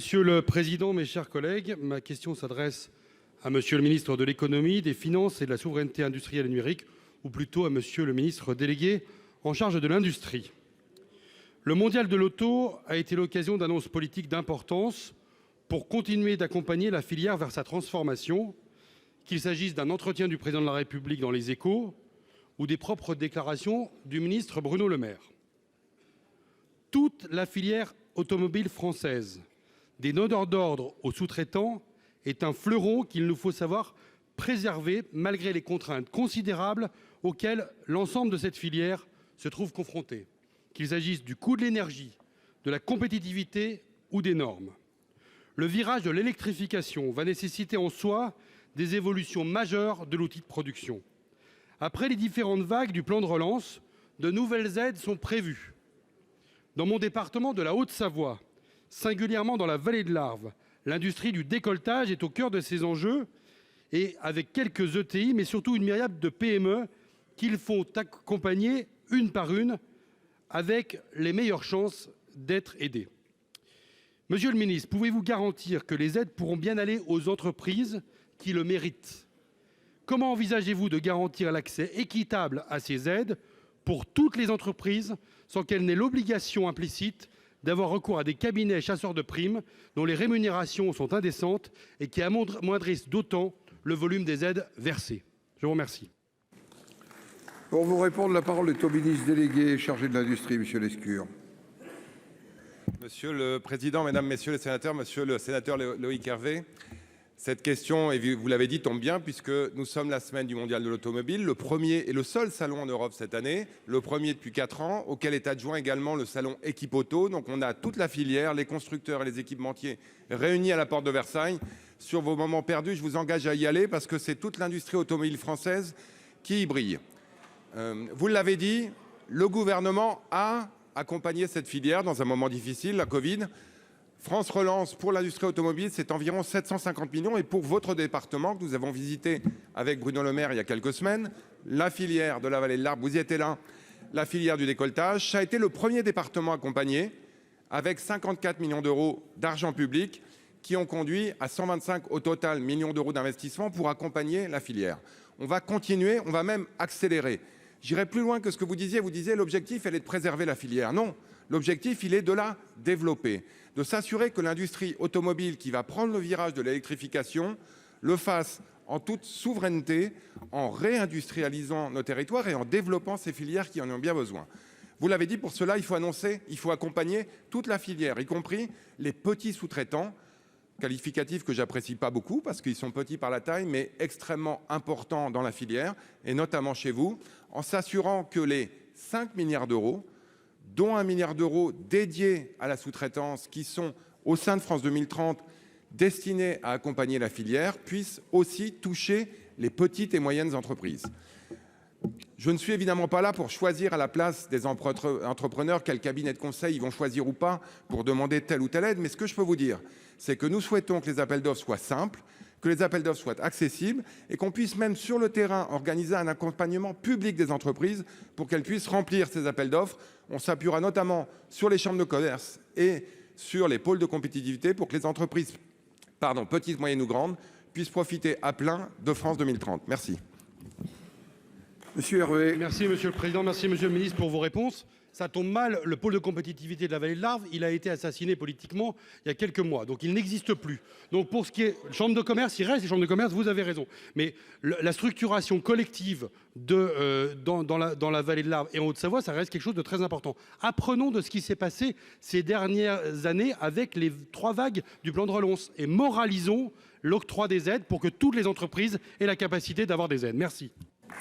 Monsieur le président, mes chers collègues, ma question s'adresse à monsieur le ministre de l'économie, des finances et de la souveraineté industrielle et numérique, ou plutôt à monsieur le ministre délégué en charge de l'industrie. Le mondial de l'auto a été l'occasion d'annonces politiques d'importance pour continuer d'accompagner la filière vers sa transformation, qu'il s'agisse d'un entretien du président de la République dans Les Échos ou des propres déclarations du ministre Bruno Le Maire. Toute la filière automobile française, des donneurs d'ordre aux sous-traitants, est un fleuron qu'il nous faut savoir préserver malgré les contraintes considérables auxquelles l'ensemble de cette filière se trouve confronté, qu'il s'agisse du coût de l'énergie, de la compétitivité ou des normes. Le virage de l'électrification va nécessiter en soi des évolutions majeures de l'outil de production. Après les différentes vagues du plan de relance, de nouvelles aides sont prévues. Dans mon département de la Haute-Savoie, singulièrement dans la vallée de l'Arve, l'industrie du décolletage est au cœur de ces enjeux et avec quelques ETI, mais surtout une myriade de PME qu'il faut accompagner une par une avec les meilleures chances d'être aidées. Monsieur le ministre, pouvez-vous garantir que les aides pourront bien aller aux entreprises qui le méritent? Comment envisagez-vous de garantir l'accès équitable à ces aides pour toutes les entreprises sans qu'elles n'aient l'obligation implicite d'avoir recours à des cabinets chasseurs de primes dont les rémunérations sont indécentes et qui amoindrissent d'autant le volume des aides versées? Je vous remercie. Pour vous répondre, la parole est au ministre délégué chargé de l'industrie, monsieur Lescure. Monsieur le président, mesdames, messieurs les sénateurs, monsieur le sénateur Loïc Hervé, cette question, et vous l'avez dit, tombe bien puisque nous sommes la semaine du mondial de l'automobile, le premier et le seul salon en Europe cette année, le premier depuis 4 ans, auquel est adjoint également le salon Équipe-Auto. Donc on a toute la filière, les constructeurs et les équipementiers réunis à la porte de Versailles. Sur vos moments perdus, je vous engage à y aller parce que c'est toute l'industrie automobile française qui y brille. Vous l'avez dit, le gouvernement a accompagné cette filière dans un moment difficile, la Covid. France Relance pour l'industrie automobile, c'est environ 750 millions. Et pour votre département, que nous avons visité avec Bruno Le Maire il y a quelques semaines, la filière de la vallée de l'Arve, vous y étiez là, la filière du décolletage, ça a été le premier département accompagné avec 54 millions d'euros d'argent public qui ont conduit à 125 au total millions d'euros d'investissement pour accompagner la filière. On va continuer, on va même accélérer. J'irai plus loin que ce que vous disiez l'objectif, elle est de préserver la filière. Non, l'objectif, il est de la développer, de s'assurer que l'industrie automobile qui va prendre le virage de l'électrification le fasse en toute souveraineté, en réindustrialisant nos territoires et en développant ces filières qui en ont bien besoin. Vous l'avez dit, pour cela, il faut annoncer, il faut accompagner toute la filière, y compris les petits sous-traitants, qualificatifs que j'apprécie pas beaucoup parce qu'ils sont petits par la taille, mais extrêmement importants dans la filière, et notamment chez vous, en s'assurant que les 5 milliards d'euros, dont 1 milliard d'euros dédiés à la sous-traitance, qui sont au sein de France 2030, destinés à accompagner la filière, puissent aussi toucher les petites et moyennes entreprises. Je ne suis évidemment pas là pour choisir à la place des entrepreneurs quel cabinet de conseil ils vont choisir ou pas pour demander telle ou telle aide, mais ce que je peux vous dire, c'est que nous souhaitons que les appels d'offres soient simples, que les appels d'offres soient accessibles et qu'on puisse même sur le terrain organiser un accompagnement public des entreprises pour qu'elles puissent remplir ces appels d'offres. On s'appuiera notamment sur les chambres de commerce et sur les pôles de compétitivité pour que les entreprises, petites, moyennes ou grandes, puissent profiter à plein de France 2030. Merci. Monsieur Hervé. Merci monsieur le président, merci monsieur le ministre pour vos réponses. Ça tombe mal, le pôle de compétitivité de la vallée de l'Arve, il a été assassiné politiquement il y a quelques mois, donc il n'existe plus. Donc pour ce qui est chambre de commerce, il reste les chambres de commerce, vous avez raison. Mais la structuration collective dans la vallée de l'Arve et en Haute-Savoie, ça reste quelque chose de très important. Apprenons de ce qui s'est passé ces dernières années avec les 3 vagues du plan de relance et moralisons l'octroi des aides pour que toutes les entreprises aient la capacité d'avoir des aides. Merci.